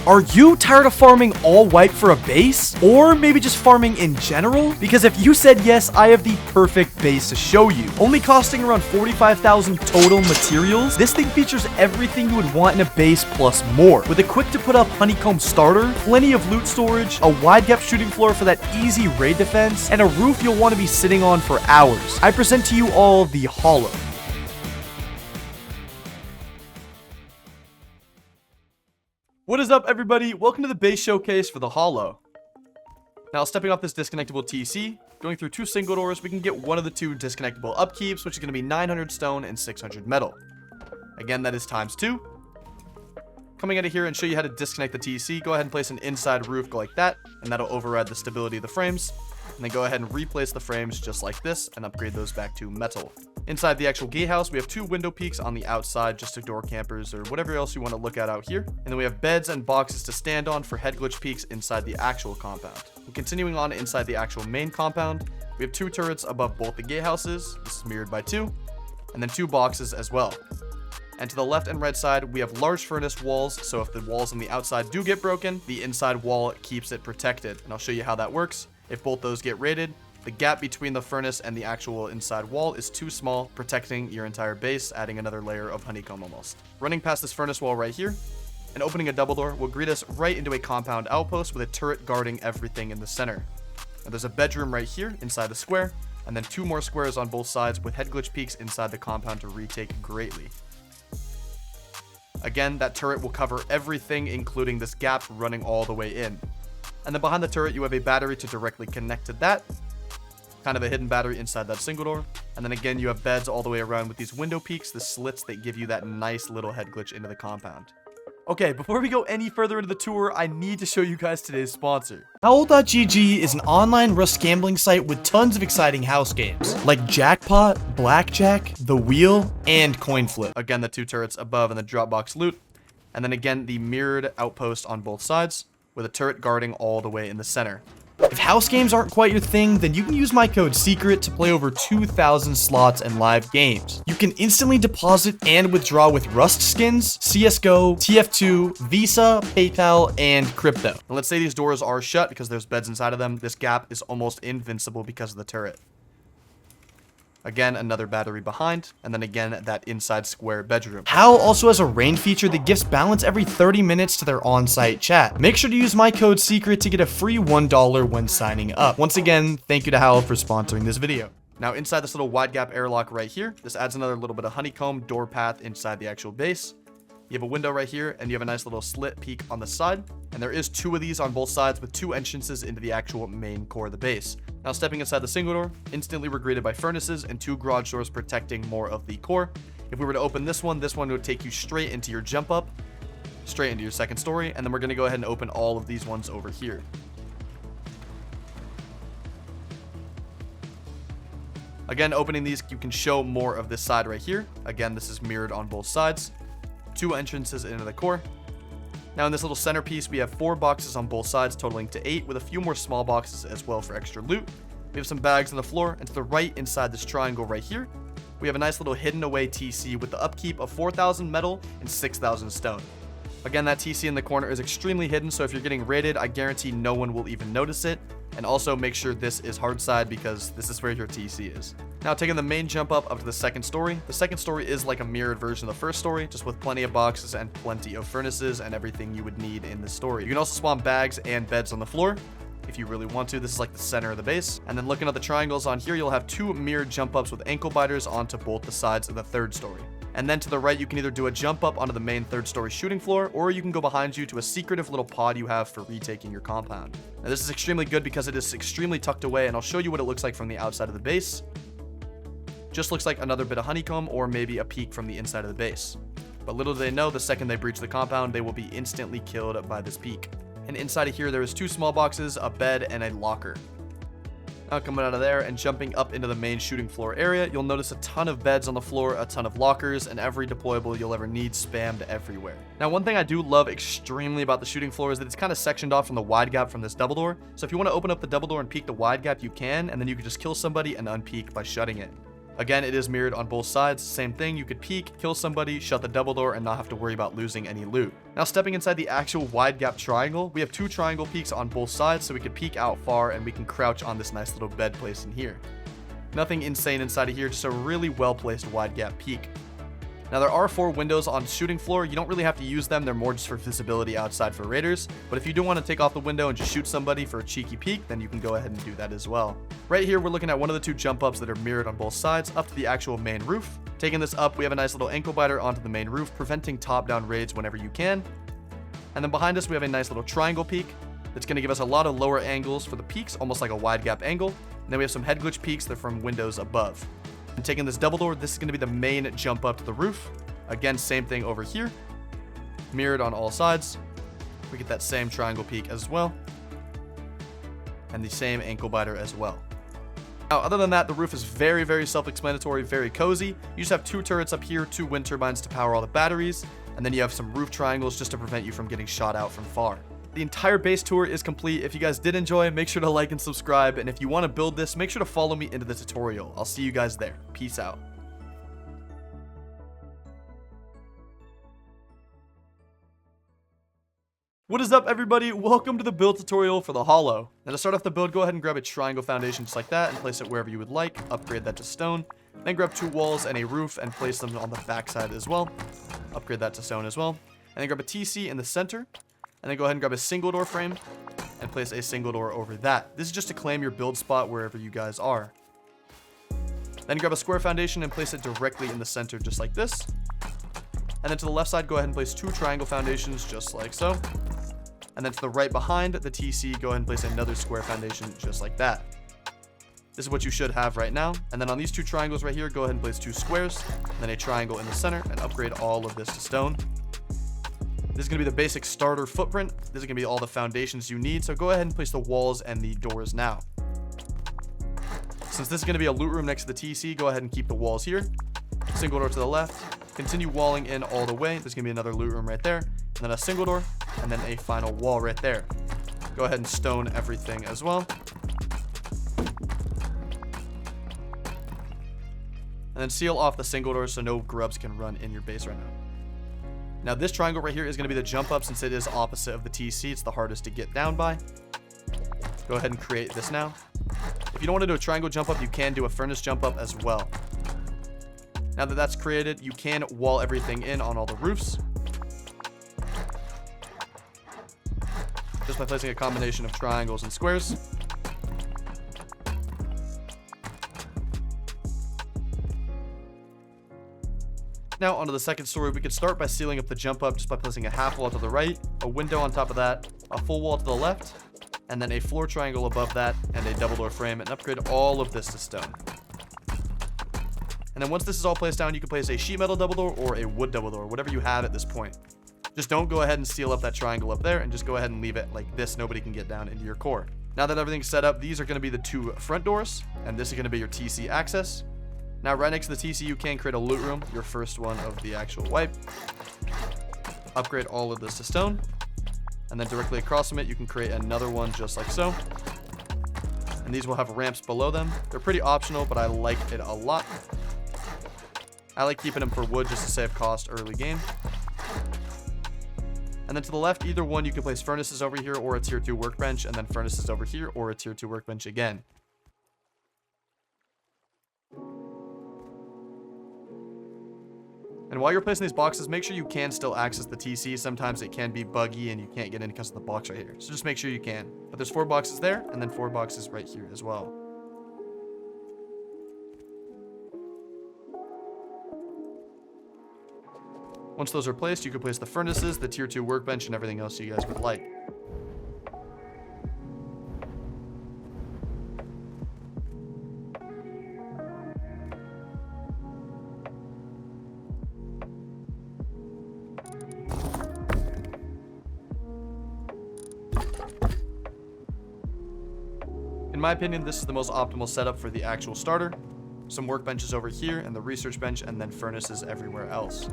Are you tired of farming all white for a base? Or maybe just farming in general? Because if you said yes, I have the perfect base to show you. Only costing around 45,000 total materials, this thing features everything you would want in a base plus more. With a quick to put up Honeycomb starter, plenty of loot storage, a wide gap shooting floor for that easy raid defense, and a roof you'll want to be sitting on for hours. I present to you all the Hollow. What is up, everybody? Welcome to the base showcase for the Hollow. Now, stepping off this disconnectable TC, going through 2 single doors, we can get one of the 2 disconnectable upkeeps, which is going to be 900 stone and 600 metal. Again, that is times 2. Coming out of here and show you how to disconnect the TC, go ahead and place an inside roof like that, and that'll override the stability of the frames. And then go ahead and replace the frames just like this and upgrade those back to metal. Inside the actual gatehouse, we have 2 window peaks on the outside just to door campers or whatever else you want to look at out here. And then we have beds and boxes to stand on for head glitch peaks inside the actual compound. And continuing on inside the actual main compound, we have 2 turrets above both the gatehouses. This is mirrored by 2. And then 2 boxes as well. And to the left and right side, we have large furnace walls, so if the walls on the outside do get broken, the inside wall keeps it protected. And I'll show you how that works. If both those get raided, the gap between the furnace and the actual inside wall is too small, protecting your entire base, adding another layer of honeycomb almost. Running past this furnace wall right here, and opening a double door will greet us right into a compound outpost with a turret guarding everything in the center. Now there's a bedroom right here inside the square, and then 2 more squares on both sides with head glitch peaks inside the compound to retake greatly. Again, that turret will cover everything, including this gap running all the way in. And then behind the turret, you have a battery to directly connect to that. Kind of a hidden battery inside that single door. And then again, you have beds all the way around with these window peaks, the slits that give you that nice little head glitch into the compound. Okay, before we go any further into the tour, I need to show you guys today's sponsor. Howl.gg is an online Rust gambling site with tons of exciting house games, like Jackpot, Blackjack, The Wheel, and Coin Flip. Again, the 2 turrets above and the Dropbox loot. And then again, the mirrored outpost on both sides, with a turret guarding all the way in the center. If house games aren't quite your thing, then you can use my code SECRET to play over 2,000 slots and live games. You can instantly deposit and withdraw with Rust skins, CSGO, TF2, Visa, PayPal, and crypto. And let's say these doors are shut because there's beds inside of them. This gap is almost invincible because of the turret. Again, another battery behind, and then again, that inside square bedroom. Howl also has a rain feature that gives balance every 30 minutes to their on-site chat. Make sure to use my code SECRET to get a free $1 when signing up. Once again, thank you to Howl for sponsoring this video. Now, inside this little wide gap airlock right here, this adds another little bit of honeycomb door path inside the actual base. You have a window right here, and you have a nice little slit peak on the side. And there is 2 of these on both sides with 2 entrances into the actual main core of the base. Now, stepping inside the single door, instantly we're greeted by furnaces and 2 garage doors protecting more of the core. If we were to open this one would take you straight into your jump up, straight into your second story, and then we're going to go ahead and open all of these ones over here. Again, opening these, you can show more of this side right here. Again, this is mirrored on both sides. 2 entrances into the core. Now in this little centerpiece, we have 4 boxes on both sides, totaling to 8, with a few more small boxes as well for extra loot. We have some bags on the floor, and to the right inside this triangle right here, we have a nice little hidden away TC with the upkeep of 4,000 metal and 6,000 stone. Again, that TC in the corner is extremely hidden, so if you're getting raided, I guarantee no one will even notice it. And also make sure this is hard side because this is where your TC is. Now, taking the main jump up to the second story. The second story is like a mirrored version of the first story, just with plenty of boxes and plenty of furnaces and everything you would need in the story. You can also spawn bags and beds on the floor if you really want to. This is like the center of the base. And then looking at the triangles on here, you'll have 2 mirrored jump ups with ankle biters onto both the sides of the third story. And then to the right, you can either do a jump up onto the main 3rd story shooting floor, or you can go behind you to a secretive little pod you have for retaking your compound. Now this is extremely good because it is extremely tucked away, and I'll show you what it looks like from the outside of the base. Just looks like another bit of honeycomb or maybe a peek from the inside of the base. But little do they know, the second they breach the compound, they will be instantly killed by this peek. And inside of here, there is 2 small boxes, a bed, and a locker. Now coming out of there and jumping up into the main shooting floor area, you'll notice a ton of beds on the floor, a ton of lockers, and every deployable you'll ever need spammed everywhere. Now, one thing I do love extremely about the shooting floor is that it's kind of sectioned off from the wide gap from this double door. So if you want to open up the double door and peek the wide gap, you can, and then you can just kill somebody and unpeek by shutting it. Again, it is mirrored on both sides. Same thing, you could peek, kill somebody, shut the double door, and not have to worry about losing any loot. Now stepping inside the actual wide gap triangle, we have 2 triangle peaks on both sides, so we can peek out far and we can crouch on this nice little bed place in here. Nothing insane inside of here, just a really well placed wide gap peak. Now there are 4 windows on shooting floor. You don't really have to use them, they're more just for visibility outside for raiders. But if you do want to take off the window and just shoot somebody for a cheeky peek, then you can go ahead and do that as well. Right here we're looking at one of the 2 jump ups that are mirrored on both sides up to the actual main roof. Taking this up, we have a nice little ankle biter onto the main roof, preventing top down raids whenever you can. And then behind us we have a nice little triangle peak that's going to give us a lot of lower angles for the peaks, almost like a wide gap angle. And then we have some head glitch peaks that are from windows above. And taking this double door, this is going to be the main jump up to the roof. Again, same thing over here. Mirrored on all sides. We get that same triangle peak as well. And the same ankle biter as well. Now, other than that, the roof is very, very self-explanatory, very cozy. You just have 2 turrets up here, 2 wind turbines to power all the batteries. And then you have some roof triangles just to prevent you from getting shot out from far. The entire base tour is complete. If you guys did enjoy, make sure to like and subscribe. And if you want to build this, make sure to follow me into the tutorial. I'll see you guys there. Peace out. What is up, everybody? Welcome to the build tutorial for the Hollow. Now to start off the build, go ahead and grab a triangle foundation just like that and place it wherever you would like. Upgrade that to stone. Then grab 2 walls and a roof and place them on the backside as well. Upgrade that to stone as well. And then grab a TC in the center. And then go ahead and grab a single door frame and place a single door over that. This is just to claim your build spot wherever you guys are. Then grab a square foundation and place it directly in the center just like this. And then to the left side, go ahead and place 2 triangle foundations just like so. And then to the right behind the TC, go ahead and place another square foundation just like that. This is what you should have right now. And then on these 2 triangles right here, go ahead and place 2 squares, and then a triangle in the center, and upgrade all of this to stone. This is going to be the basic starter footprint. This is going to be all the foundations you need. So go ahead and place the walls and the doors now. Since this is going to be a loot room next to the TC, go ahead and keep the walls here. Single door to the left. Continue walling in all the way. There's going to be another loot room right there. And then a single door. And then a final wall right there. Go ahead and stone everything as well. And then seal off the single doors so no grubs can run in your base right now. Now this triangle right here is going to be the jump up since it is opposite of the TC. It's the hardest to get down by. Go ahead and create this now. If you don't want to do a triangle jump up, you can do a furnace jump up as well. Now that that's created, you can wall everything in on all the roofs. Just by placing a combination of triangles and squares. Now onto the second story, we could start by sealing up the jump up just by placing a half wall to the right, a window on top of that, a full wall to the left, and then a floor triangle above that, and a double door frame, and upgrade all of this to stone. And then once this is all placed down, you can place a sheet metal double door or a wood double door, whatever you have at this point. Just don't go ahead and seal up that triangle up there, and just go ahead and leave it like this. Nobody can get down into your core. Now that everything's set up, these are going to be the 2 front doors, and this is going to be your TC access. Now right next to the TC, you can create a loot room, your first one of the actual wipe. Upgrade all of this to stone. And then directly across from it, you can create another one just like so. And these will have ramps below them. They're pretty optional, but I like it a lot. I like keeping them for wood just to save cost early game. And then to the left, either one, you can place furnaces over here or a tier 2 workbench, and then furnaces over here or a tier 2 workbench again. And while you're placing these boxes, make sure you can still access the TC. Sometimes it can be buggy and you can't get in because of the box right here. So just make sure you can. But there's 4 boxes there and then 4 boxes right here as well. Once those are placed, you can place the furnaces, the tier 2 workbench, and everything else you guys would like. In my opinion, this is the most optimal setup for the actual starter. Some workbenches over here and the research bench, and then furnaces everywhere else.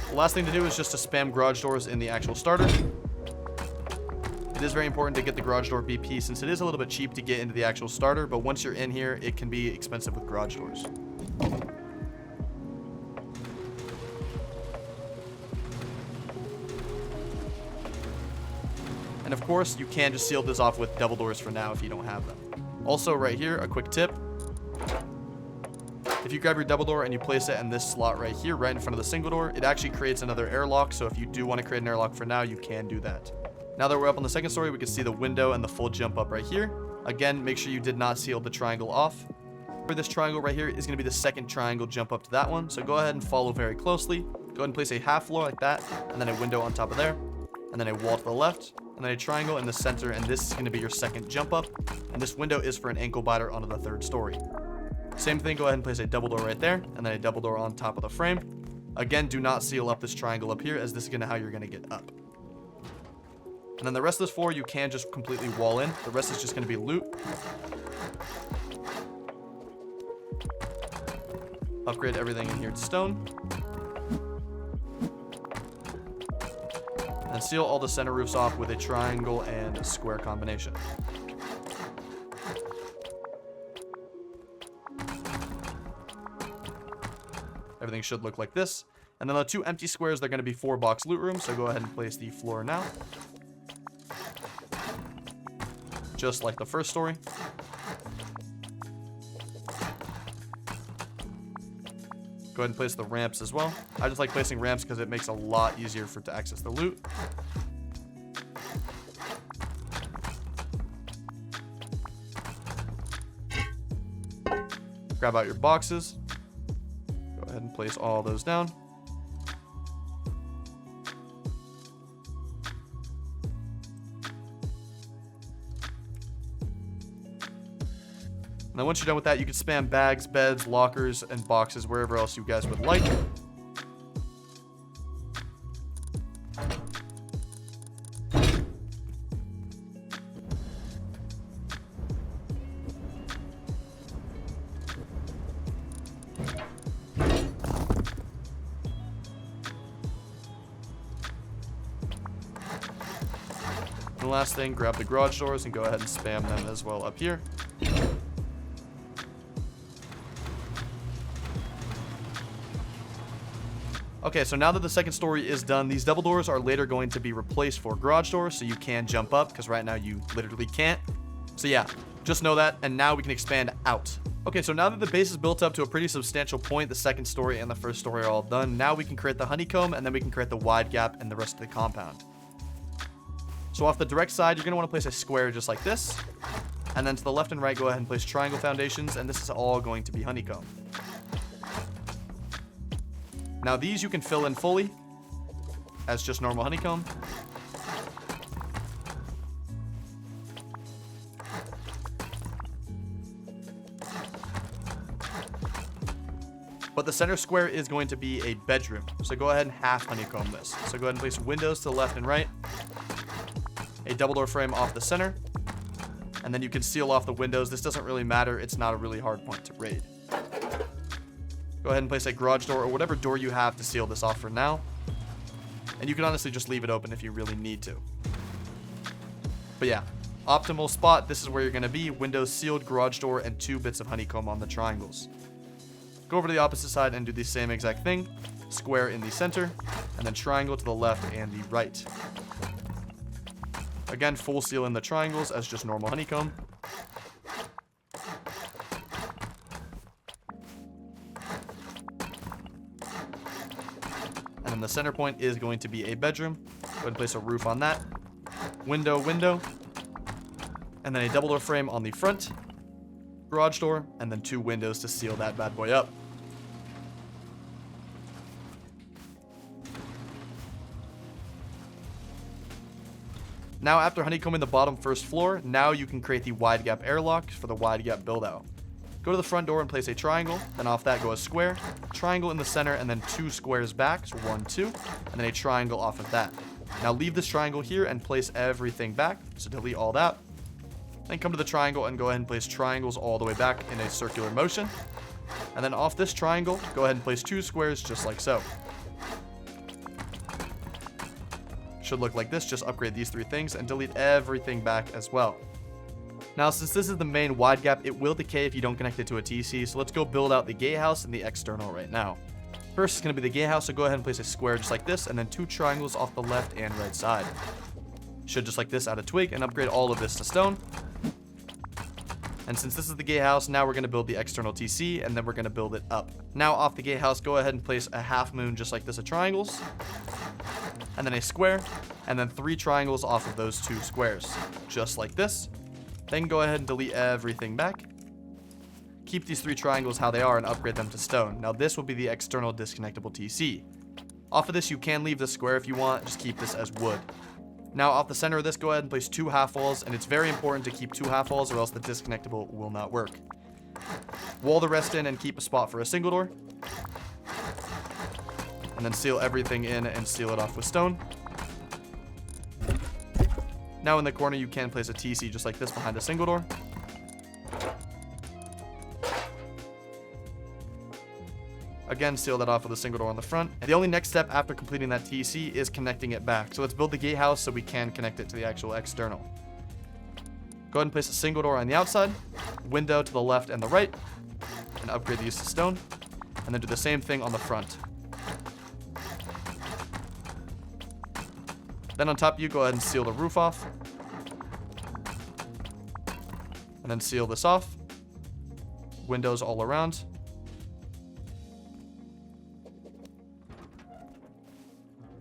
The last thing to do is just to spam garage doors in the actual starter. It It is very important to get the garage door BP since it is a little bit cheap to get into the actual starter, but once you're in here, it can be expensive with garage doors. And of course, you can just seal this off with double doors for now if you don't have them. Also, right here, a quick tip. If you grab your double door and you place it in this slot right here, right in front of the single door, it actually creates another airlock. So if you do want to create an airlock for now, you can do that. Now that we're up on the second story, we can see the window and the full jump up right here. Again, make sure you did not seal the triangle off. For this triangle right here is going to be the second triangle jump up to that one. So go ahead and follow very closely. Go ahead and place a half floor like that, and then a window on top of there, and then a wall to the left, and then a triangle in the center, and this is going to be your second jump up. And this window is for an ankle biter onto the third story. Same thing, go ahead and place a double door right there, and then a double door on top of the frame. Again, do not seal up this triangle up here, as this is going to how you're going to get up. And then the rest of this floor, you can just completely wall in. The rest is just going to be loot. Upgrade everything in here to stone. And seal all the center roofs off with a triangle and a square combination. Everything should look like this. And then the two empty squares, they're going to be 4-box loot rooms. So go ahead and place the floor now. Just like the first story. Go ahead and place the ramps as well. I just like placing ramps because it makes a lot easier to access the loot. Grab out your boxes. Go ahead and place all those down. And then once you're done with that, you can spam bags, beds, lockers, and boxes wherever else you guys would like. And the last thing, grab the garage doors and go ahead and spam them as well up here. Okay, so now that the second story is done, these double doors are later going to be replaced for garage doors, so you can jump up, because right now you literally can't. So yeah, just know that, and now we can expand out. Okay, so now that the base is built up to a pretty substantial point, the second story and the first story are all done. Now we can create the honeycomb, and then we can create the wide gap and the rest of the compound. So off the direct side, you're going to want to place a square just like this. And then to the left and right, go ahead and place triangle foundations, and this is all going to be honeycomb. Now these you can fill in fully as just normal honeycomb. But the center square is going to be a bedroom. So go ahead and half honeycomb this. So go ahead and place windows to the left and right. A double door frame off the center. And then you can seal off the windows. This doesn't really matter. It's not a really hard point to raid. Go ahead and place a garage door or whatever door you have to seal this off for now. And you can honestly just leave it open if you really need to. But yeah, optimal spot. This is where you're going to be. Windows sealed, garage door, and 2 bits of honeycomb on the triangles. Go over to the opposite side and do the same exact thing. Square in the center, and then triangle to the left and the right. Again, full seal in the triangles as just normal honeycomb. And then the center point is going to be a bedroom. Go ahead and place a roof on that. Window, window. And then a double door frame on the front. Garage door, and then 2 windows to seal that bad boy up. Now after honeycombing the bottom first floor, now you can create the wide gap airlock for the wide gap build out. Go to the front door and place a triangle, then off that go a square, triangle in the center, and then 2 squares back, so 1, 2, and then a triangle off of that. Now leave this triangle here and place everything back, so delete all that. Then come to the triangle and go ahead and place triangles all the way back in a circular motion. And then off this triangle, go ahead and place 2 squares just like so. Should look like this. Just upgrade these 3 things and delete everything back as well. Now, since this is the main wide gap, it will decay if you don't connect it to a TC, so let's go build out the gatehouse and the external right now. First is going to be the gatehouse, so go ahead and place a square just like this, and then 2 triangles off the left and right side. Should just like this add a twig and upgrade all of this to stone. And since this is the gatehouse, now we're going to build the external TC, and then we're going to build it up. Now off the gatehouse, go ahead and place a half moon just like this of triangles, and then a square, and then 3 triangles off of those 2 squares, just like this. Then go ahead and delete everything back. Keep these 3 triangles how they are and upgrade them to stone. Now this will be the external disconnectable TC. Off of this, you can leave the square if you want, just keep this as wood. Now off the center of this, go ahead and place 2 half walls, and it's very important to keep 2 half walls or else the disconnectable will not work. Wall the rest in and keep a spot for a single door. And then seal everything in and seal it off with stone. Now in the corner, you can place a TC just like this behind a single door. Again, seal that off with a single door on the front. And the only next step after completing that TC is connecting it back. So let's build the gatehouse so we can connect it to the actual external. Go ahead and place a single door on the outside, window to the left and the right, and upgrade these to stone. And then do the same thing on the front. Then on top of you, go ahead and seal the roof off. And then seal this off. Windows all around.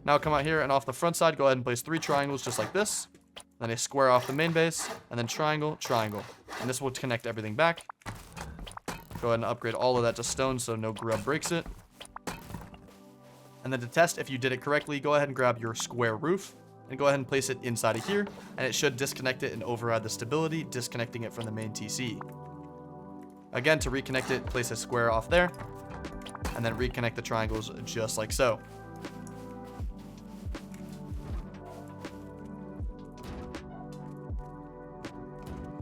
Now come out here and off the front side, go ahead and place 3 triangles just like this. Then a square off the main base, and then triangle, triangle. And this will connect everything back. Go ahead and upgrade all of that to stone so no grub breaks it. And then to test if you did it correctly, go ahead and grab your square roof and go ahead and place it inside of here, and it should disconnect it and override the stability, disconnecting it from the main TC. Again, to reconnect it, place a square off there, and then reconnect the triangles just like so.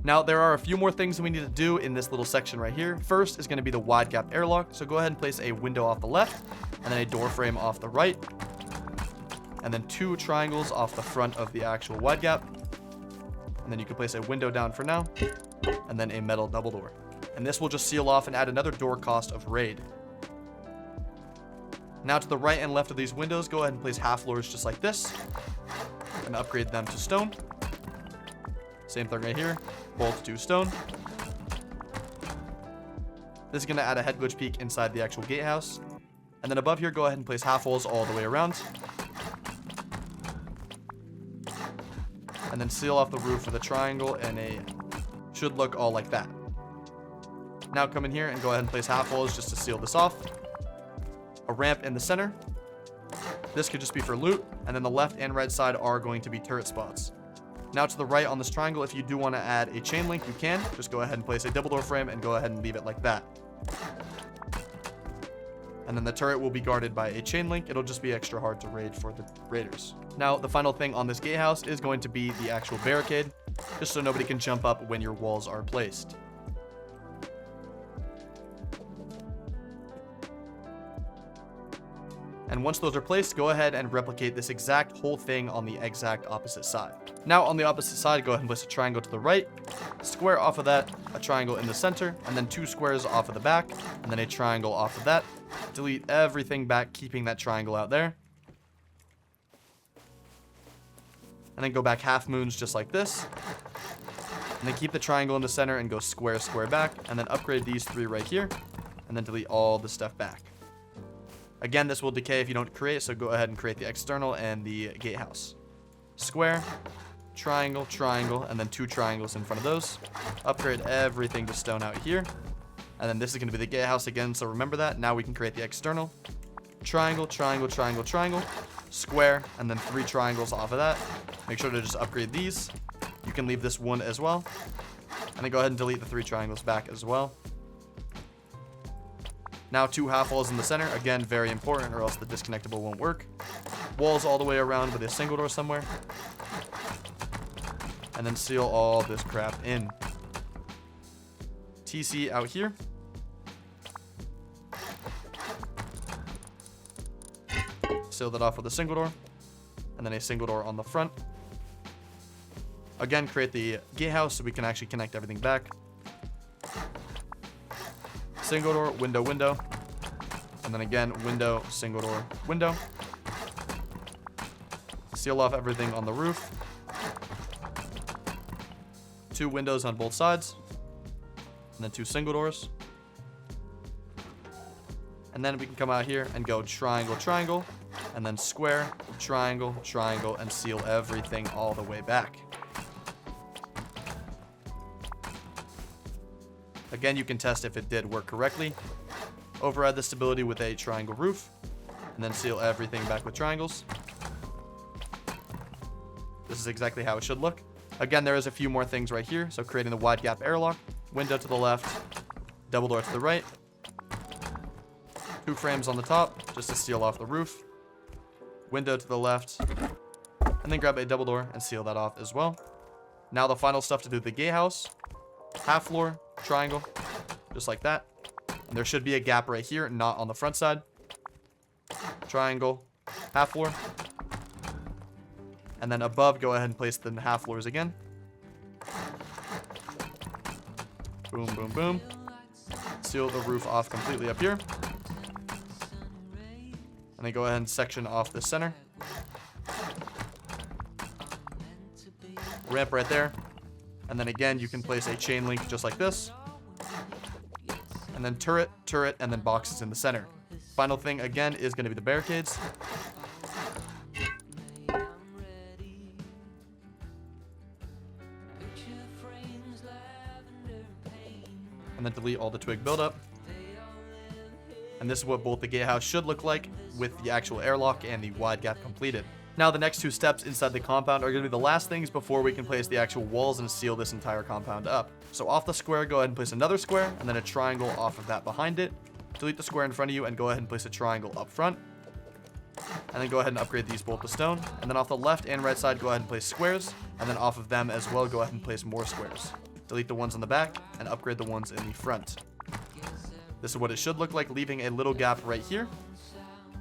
Now, there are a few more things that we need to do in this little section right here. First is going to be the wide gap airlock, so go ahead and place a window off the left, and then a door frame off the right, and then 2 triangles off the front of the actual wide gap. And then you can place a window down for now, and then a metal double door. And this will just seal off and add another door cost of raid. Now to the right and left of these windows, go ahead and place half floors just like this, and upgrade them to stone. Same thing right here, both to stone. This is going to add a head glitch peak inside the actual gatehouse. And then above here, go ahead and place half walls all the way around. And then seal off the roof with a triangle, and should look all like that. Now come in here and go ahead and place half walls just to seal this off. A ramp in the center. This could just be for loot, and then the left and right side are going to be turret spots. Now to the right on this triangle, if you do want to add a chain link, you can. Just go ahead and place a double door frame and go ahead and leave it like that. And then the turret will be guarded by a chain link. It'll just be extra hard to raid for the raiders. Now, the final thing on this gatehouse is going to be the actual barricade, just so nobody can jump up when your walls are placed. And once those are placed, go ahead and replicate this exact whole thing on the exact opposite side. Now on the opposite side, go ahead and place a triangle to the right, square off of that, a triangle in the center, and then 2 squares off of the back, and then a triangle off of that. Delete everything back, keeping that triangle out there. And then go back half moons just like this. And then keep the triangle in the center and go square, square back, and then upgrade these 3 right here, and then delete all the stuff back. Again, this will decay if you don't create, so go ahead and create the external and the gatehouse. Square, triangle, triangle, and then 2 triangles in front of those. Upgrade everything to stone out here. And then this is going to be the gatehouse again, so remember that. Now we can create the external. Triangle, triangle, triangle, triangle, square, and then 3 triangles off of that. Make sure to just upgrade these. You can leave this one as well. And then go ahead and delete the 3 triangles back as well. Now 2 half walls in the center. Again, very important, or else the disconnectable won't work. Walls all the way around with a single door somewhere. And then seal all this crap in. TC out here. Seal that off with a single door. and then a single door on the front. Again, create the gatehouse so we can actually connect everything back. Single door, window, window. And then again, window, single door, window. Seal off everything on the roof. 2 windows on both sides. And then 2 single doors. And then we can come out here and go triangle, triangle. And then square, triangle, triangle, and seal everything all the way back. Again, you can test if it did work correctly. Override the stability with a triangle roof, and then seal everything back with triangles. This is exactly how it should look. Again, there is a few more things right here. So creating the wide gap airlock, window to the left, double door to the right, 2 frames on the top just to seal off the roof, window to the left, and then grab a double door and seal that off as well. Now the final stuff to do the gatehouse, half floor, triangle, just like that. And there should be a gap right here, not on the front side. Triangle, half floor. And then above, go ahead and place the half floors again. Boom, boom, boom. Seal the roof off completely up here. And then go ahead and section off the center. Ramp right there. And then again, you can place a chain link just like this. And then turret, turret, and then boxes in the center. Final thing, again, is going to be the barricades. And then delete all the twig buildup. And this is what both the gatehouse should look like with the actual airlock and the wide gap completed. Now the next 2 steps inside the compound are going to be the last things before we can place the actual walls and seal this entire compound up. So off the square, go ahead and place another square, and then a triangle off of that behind it. Delete the square in front of you and go ahead and place a triangle up front. And then go ahead and upgrade these both to stone. And then off the left and right side, go ahead and place squares. And then off of them as well, go ahead and place more squares. Delete the ones on the back and upgrade the ones in the front. This is what it should look like, leaving a little gap right here.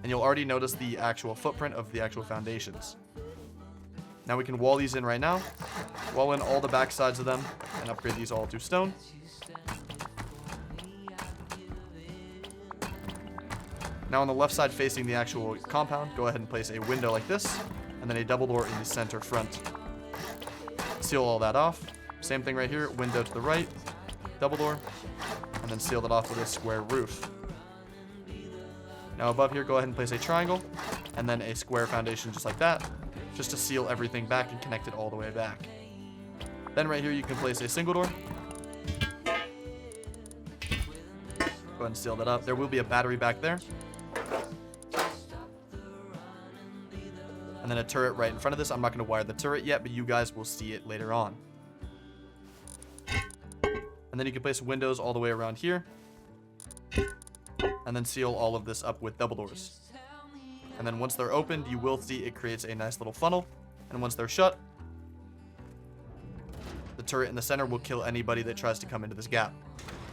And you'll already notice the actual footprint of the actual foundations. Now we can wall these in right now. Wall in all the back sides of them and upgrade these all to stone. Now on the left side facing the actual compound, go ahead and place a window like this, and then a double door in the center front. Seal all that off. Same thing right here, window to the right, double door, and then seal that off with a square roof. Now above here, go ahead and place a triangle, and then a square foundation just like that, just to seal everything back and connect it all the way back. Then right here, you can place a single door. Go ahead and seal that up. There will be a battery back there. And then a turret right in front of this. I'm not going to wire the turret yet, but you guys will see it later on. And then you can place windows all the way around here. And then seal all of this up with double doors. And then once they're opened, you will see it creates a nice little funnel. And once they're shut, the turret in the center will kill anybody that tries to come into this gap.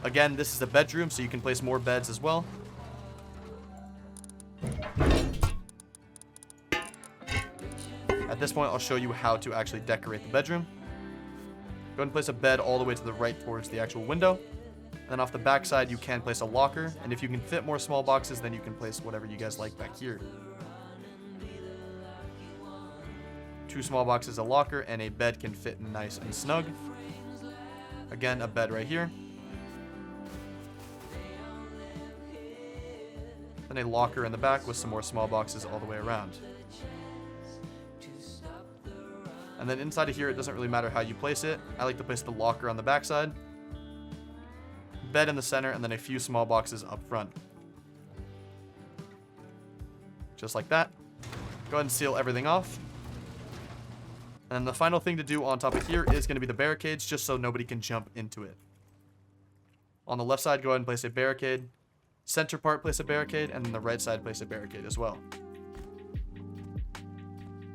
Again, this is a bedroom, so you can place more beds as well. At this point, I'll show you how to actually decorate the bedroom. Go ahead and place a bed all the way to the right towards the actual window. And then off the back side, you can place a locker. And if you can fit more small boxes, then you can place whatever you guys like back here. 2 small boxes, a locker, and a bed can fit nice and snug. Again, a bed right here. Then a locker in the back with some more small boxes all the way around. And then inside of here, it doesn't really matter how you place it. I like to place the locker on the back side, bed in the center, and then a few small boxes up front. Just like that. Go ahead and seal everything off. And then the final thing to do on top of here is going to be the barricades, just so nobody can jump into it. On the left side, go ahead and place a barricade. Center part, place a barricade, and then the right side, place a barricade as well.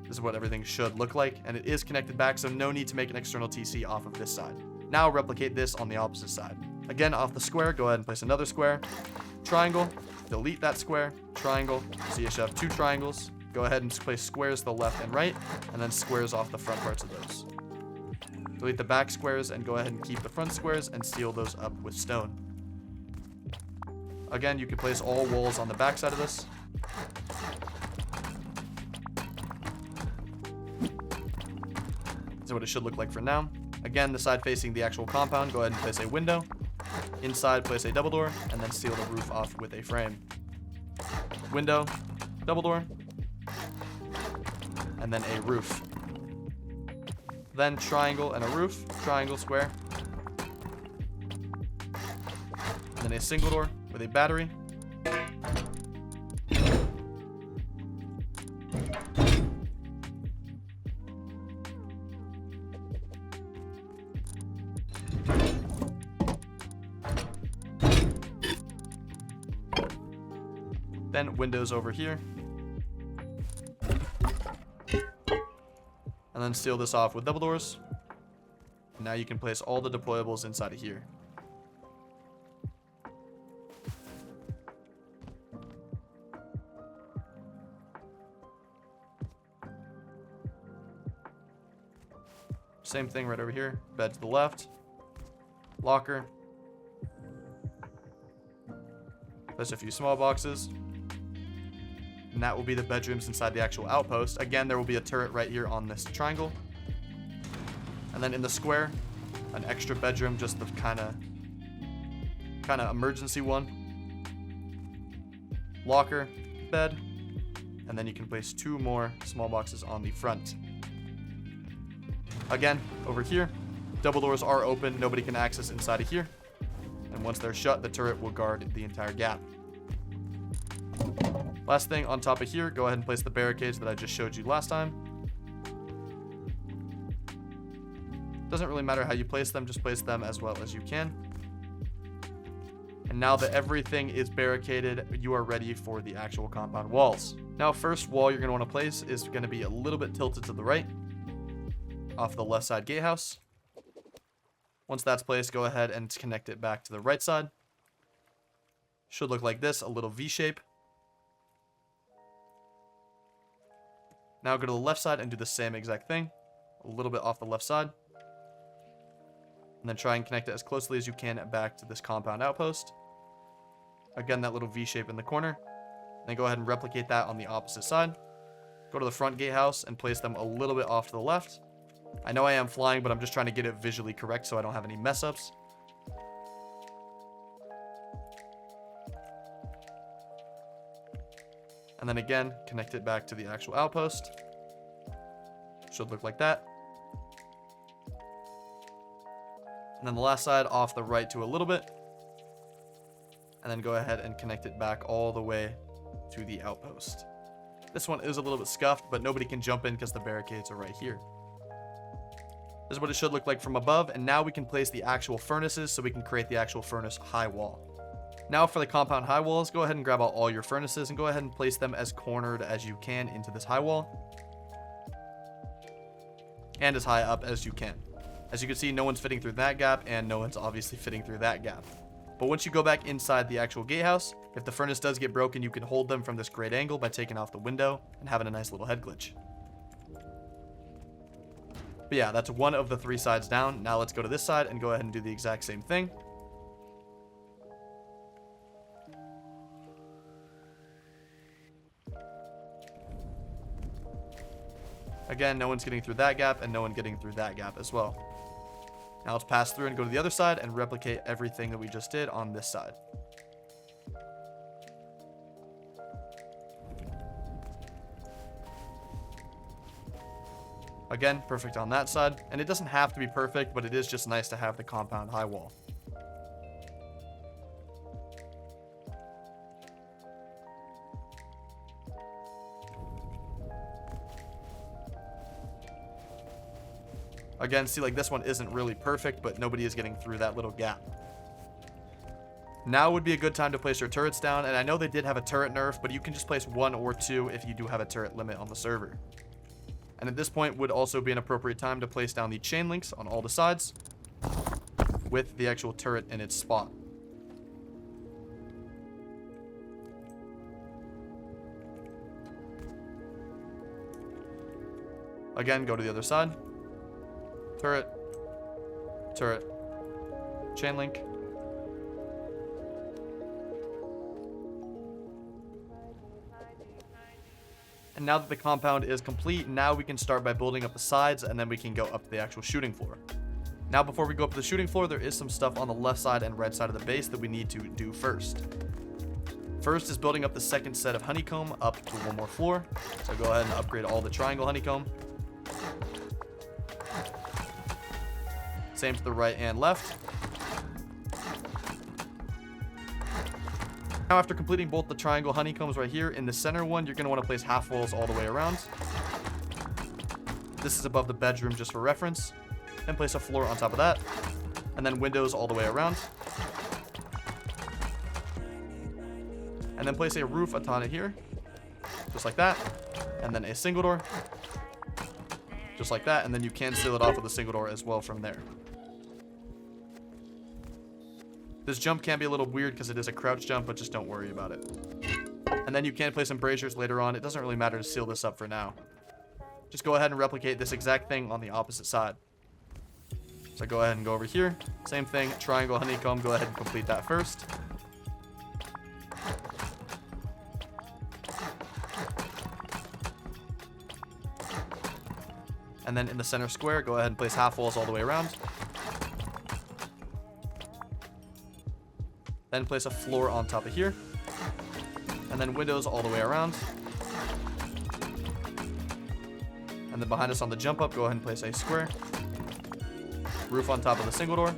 This is what everything should look like, and it is connected back, so no need to make an external TC off of this side. Now replicate this on the opposite side. Again, off the square, go ahead and place another square. Triangle, delete that square, triangle, so you should have 2 triangles, go ahead and place squares to the left and right, and then squares off the front parts of those. Delete the back squares and go ahead and keep the front squares and seal those up with stone. Again, you can place all walls on the back side of this. This is what it should look like for now. Again, the side facing the actual compound, go ahead and place a window. Inside, place a double door, and then seal the roof off with a frame. Window, double door, and then a roof. Then triangle and a roof, triangle, square. And then a single door with a battery. Then windows over here. And then seal this off with double doors. And now you can place all the deployables inside of here. Same thing right over here. Bed to the left. Locker. Place a few small boxes. And that will be the bedrooms inside the actual outpost. Again, there will be a turret right here on this triangle. And then in the square, an extra bedroom, just the kind of emergency one. Locker, bed, and then you can place 2 more small boxes on the front. Again, over here, double doors are open. Nobody can access inside of here. And once they're shut, the turret will guard the entire gap. Last thing on top of here, go ahead and place the barricades that I just showed you last time. Doesn't really matter how you place them, just place them as well as you can. And now that everything is barricaded, you are ready for the actual compound walls. Now, first wall you're going to want to place is going to be a little bit tilted to the right, off the left side gatehouse. Once that's placed, go ahead and connect it back to the right side. Should look like this, a little V shape. Now go to the left side and do the same exact thing, a little bit off the left side. And then try and connect it as closely as you can back to this compound outpost. Again, that little V shape in the corner. Then go ahead and replicate that on the opposite side. Go to the front gatehouse and place them a little bit off to the left. I know I am flying, but I'm just trying to get it visually correct so I don't have any mess ups. And then again, connect it back to the actual outpost. Should look like that. And then the last side off the right to a little bit. And then go ahead and connect it back all the way to the outpost. This one is a little bit scuffed, but nobody can jump in because the barricades are right here. This is what it should look like from above. And now we can place the actual furnaces so we can create the actual furnace high wall. Now for the compound high walls, go ahead and grab out all your furnaces and go ahead and place them as cornered as you can into this high wall. And as high up as you can. As you can see, no one's fitting through that gap and no one's obviously fitting through that gap. But once you go back inside the actual gatehouse, if the furnace does get broken, you can hold them from this great angle by taking off the window and having a nice little head glitch. But yeah, that's one of the 3 sides down. Now let's go to this side and go ahead and do the exact same thing. Again, no one's getting through that gap and no one getting through that gap as well. Now let's pass through and go to the other side and replicate everything that we just did on this side. Again, perfect on that side. And it doesn't have to be perfect, but it is just nice to have the compound high wall. Again, see, like this one isn't really perfect, but nobody is getting through that little gap. Now would be a good time to place your turrets down, and I know they did have a turret nerf, but you can just place 1 or 2 if you do have a turret limit on the server. And at this point would also be an appropriate time to place down the chain links on all the sides with the actual turret in its spot. Again, go to the other side. Turret. Turret. Chain link. And now that the compound is complete, now we can start by building up the sides, and then we can go up to the actual shooting floor. Now, before we go up to the shooting floor, there is some stuff on the left side and right side of the base that we need to do first. First is building up the second set of honeycomb up to one more floor. So go ahead and upgrade all the triangle honeycomb. Same to the right and left. Now, after completing both the triangle honeycombs right here, in the center one, you're going to want to place half walls all the way around. This is above the bedroom just for reference. Then place a floor on top of that. And then windows all the way around. And then place a roof on it here. Just like that. And then a single door. Just like that. And then you can seal it off with a single door as well from there. This jump can be a little weird because it is a crouch jump, but just don't worry about it. And then you can place some braziers later on. It doesn't really matter to seal this up for now. Just go ahead and replicate this exact thing on the opposite side. So go ahead and go over here. Same thing, triangle honeycomb. Go ahead and complete that first. And then in the center square, go ahead and place half walls all the way around. Then place a floor on top of here. And then windows all the way around. And then behind us on the jump up, go ahead and place a square. Roof on top of the single door.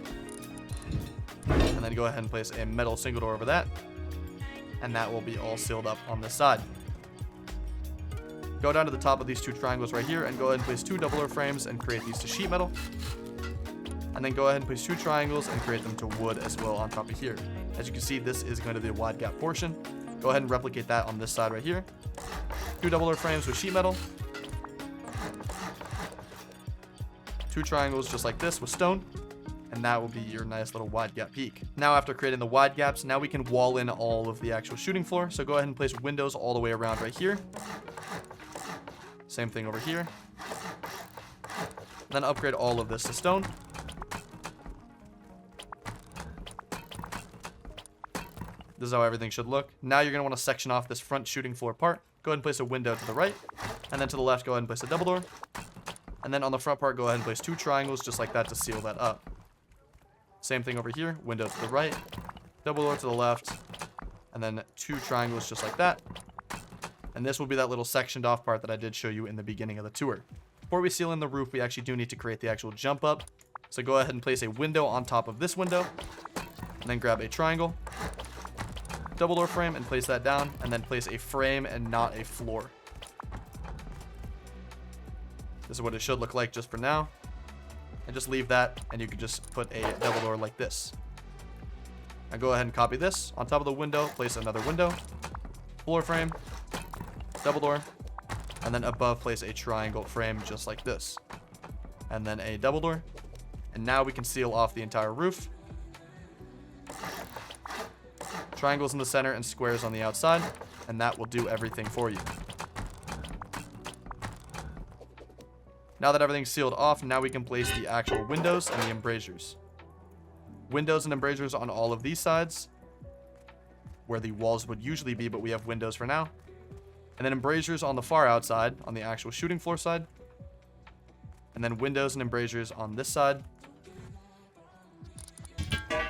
And then go ahead and place a metal single door over that. And that will be all sealed up on this side. Go down to the top of these two triangles right here and go ahead and place two double door frames and create these to sheet metal. And then go ahead and place two triangles and create them to wood as well on top of here. As you can see, this is going to be the wide gap portion. Go ahead and replicate that on this side right here. Two double door frames with sheet metal. Two triangles just like this with stone. And that will be your nice little wide gap peak. Now, after creating the wide gaps, now we can wall in all of the actual shooting floor. So go ahead and place windows all the way around right here. Same thing over here. And then upgrade all of this to stone. This is how everything should look. Now you're going to want to section off this front shooting floor part. Go ahead and place a window to the right. And then to the left, go ahead and place a double door. And then on the front part, go ahead and place two triangles just like that to seal that up. Same thing over here. Window to the right. Double door to the left. And then two triangles just like that. And this will be that little sectioned off part that I did show you in the beginning of the tour. Before we seal in the roof, we actually do need to create the actual jump up. So go ahead and place a window on top of this window. And then grab a triangle. Double door frame and place that down, and then place a frame and not a floor. This is what it should look like just for now. And just leave that, and you can just put a double door like this. Now go ahead and copy this. On top of the window, place another window. Floor frame. Double door. And then above, place a triangle frame just like this. And then a double door. And now we can seal off the entire roof. Triangles in the center and squares on the outside, and that will do everything for you. Now that everything's sealed off, now we can place the actual windows and the embrasures. Windows and embrasures on all of these sides, where the walls would usually be, but we have windows for now. And then embrasures on the far outside, on the actual shooting floor side. And then windows and embrasures on this side.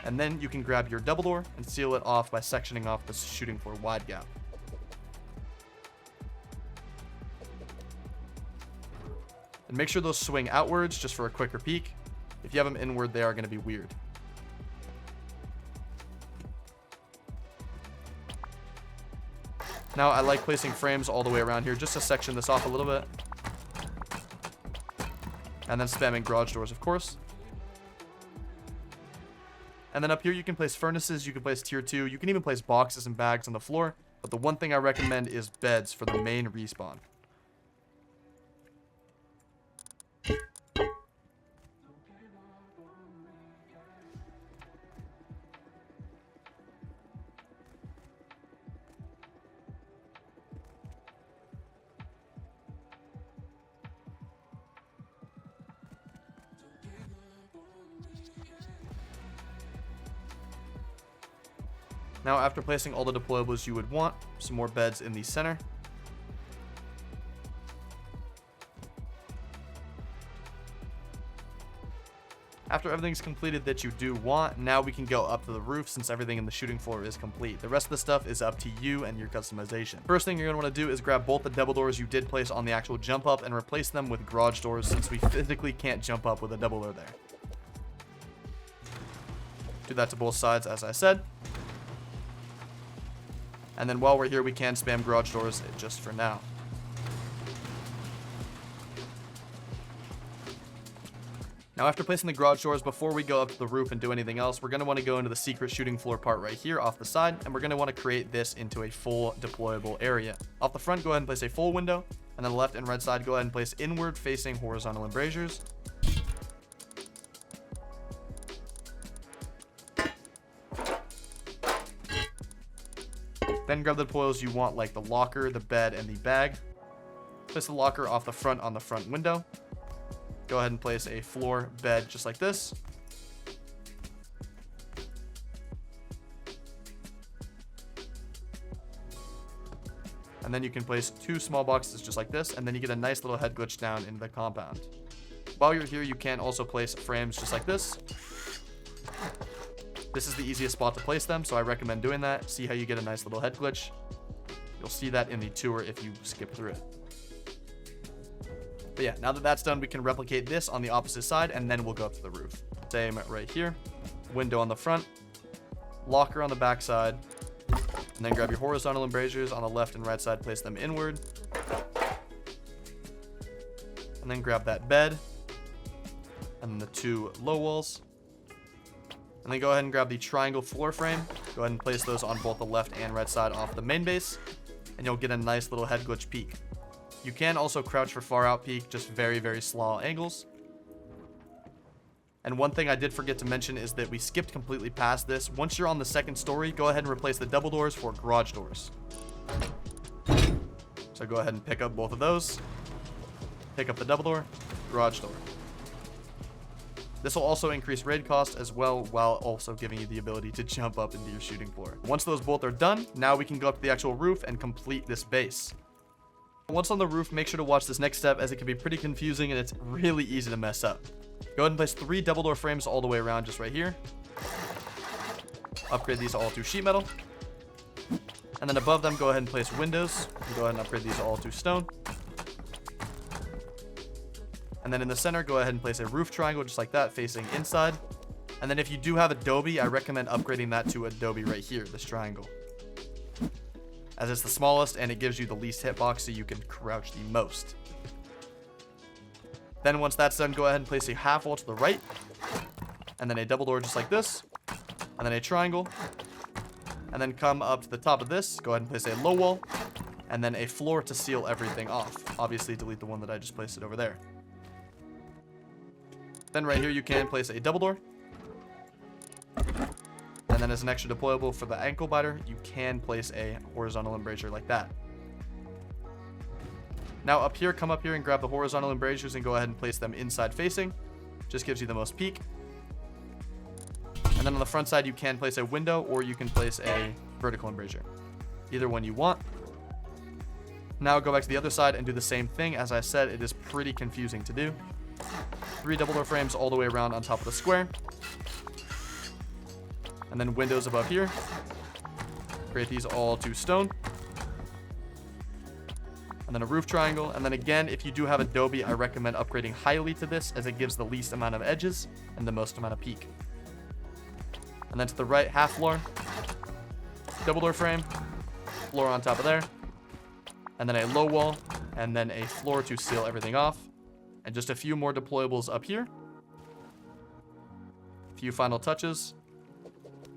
And then you can grab your double door and seal it off by sectioning off the shooting floor wide gap. And make sure those swing outwards just for a quicker peek. If you have them inward, they are going to be weird. Now I like placing frames all the way around here just to section this off a little bit. And then spamming garage doors, of course. And then up here, you can place furnaces, you can place tier 2, you can even place boxes and bags on the floor. But the one thing I recommend is beds for the main respawn. Now, after placing all the deployables you would want, some more beds in the center. After everything's completed that you do want, now we can go up to the roof since everything in the shooting floor is complete. The rest of the stuff is up to you and your customization. First thing you're going to want to do is grab both the double doors you did place on the actual jump up and replace them with garage doors since we physically can't jump up with a double door there. Do that to both sides as I said. And then while we're here, we can spam garage doors just for now. Now, after placing the garage doors, before we go up to the roof and do anything else, we're going to want to go into the secret shooting floor part right here off the side, and we're going to want to create this into a full deployable area. Off the front, go ahead and place a full window, and then the left and right side, go ahead and place inward facing horizontal embrasures. Then grab the deployables you want, like the locker, the bed, and the bag. Place the locker off the front on the front window. Go ahead and place a floor bed just like this. And then you can place 2 small boxes just like this, and then you get a nice little head glitch down into the compound. While you're here, you can also place frames just like this. This is the easiest spot to place them, so I recommend doing that. See how you get a nice little head glitch. You'll see that in the tour if you skip through it. But yeah, now that that's done, we can replicate this on the opposite side, and then we'll go up to the roof. Same right here. Window on the front. Locker on the back side. And then grab your horizontal embrasures on the left and right side, place them inward. And then grab that bed. And then the 2 low walls. And then go ahead and grab the triangle floor frame. Go ahead and place those on both the left and right side off the main base. And you'll get a nice little head glitch peek. You can also crouch for far out peek, just very, very slow angles. And one thing I did forget to mention is that we skipped completely past this. Once you're on the second story, go ahead and replace the double doors for garage doors. So go ahead and pick up both of those. Pick up the double door, garage door. This will also increase raid cost as well, while also giving you the ability to jump up into your shooting floor. Once those both are done, now we can go up to the actual roof and complete this base. Once on the roof, make sure to watch this next step as it can be pretty confusing and it's really easy to mess up. Go ahead and place 3 double door frames all the way around just right here. Upgrade these all to sheet metal. And then above them, go ahead and place windows. And go ahead and upgrade these all to stone. And then in the center, go ahead and place a roof triangle just like that facing inside. And then if you do have Adobe, I recommend upgrading that to Adobe right here, this triangle, as it's the smallest and it gives you the least hitbox so you can crouch the most. Then once that's done, go ahead and place a half wall to the right, and then a double door just like this, and then a triangle, and then come up to the top of this, go ahead and place a low wall, and then a floor to seal everything off. Obviously delete the one that I just placed it over there. Then right here you can place a double door. And then as an extra deployable for the ankle biter, you can place a horizontal embrasure like that. Now up here, come up here and grab the horizontal embrasures and go ahead and place them inside facing. Just gives you the most peak. And then on the front side, you can place a window or you can place a vertical embrasure. Either one you want. Now go back to the other side and do the same thing. As I said, it is pretty confusing to do. 3 double door frames all the way around on top of the square. And then windows above here. Create these all to stone. And then a roof triangle. And then again, if you do have Adobe, I recommend upgrading highly to this as it gives the least amount of edges and the most amount of peak. And then to the right, half floor. Double door frame. Floor on top of there. And then a low wall. And then a floor to seal everything off. And just a few more deployables up here. A few final touches.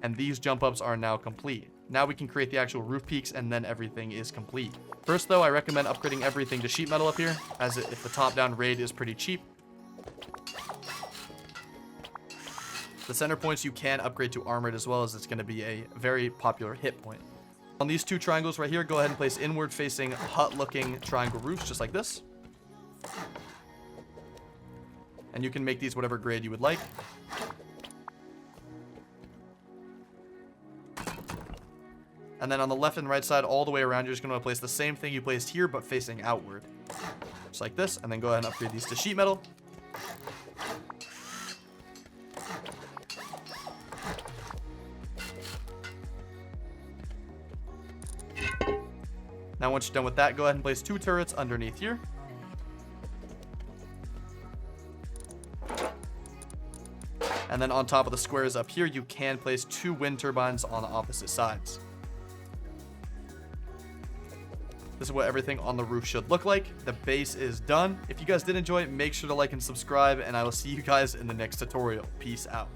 And these jump ups are now complete. Now we can create the actual roof peaks and then everything is complete. First though, I recommend upgrading everything to sheet metal up here, as if the top down raid is pretty cheap. The center points you can upgrade to armored as well, as it's going to be a very popular hit point. On these 2 triangles right here, go ahead and place inward facing hut looking triangle roofs just like this. And you can make these whatever grade you would like. And then on the left and right side, all the way around, you're just going to place the same thing you placed here, but facing outward. Just like this. And then go ahead and upgrade these to sheet metal. Now once you're done with that, go ahead and place 2 turrets underneath here. And then on top of the squares up here, you can place 2 wind turbines on the opposite sides. This is what everything on the roof should look like. The base is done. If you guys did enjoy it, make sure to like and subscribe, and I will see you guys in the next tutorial. Peace out.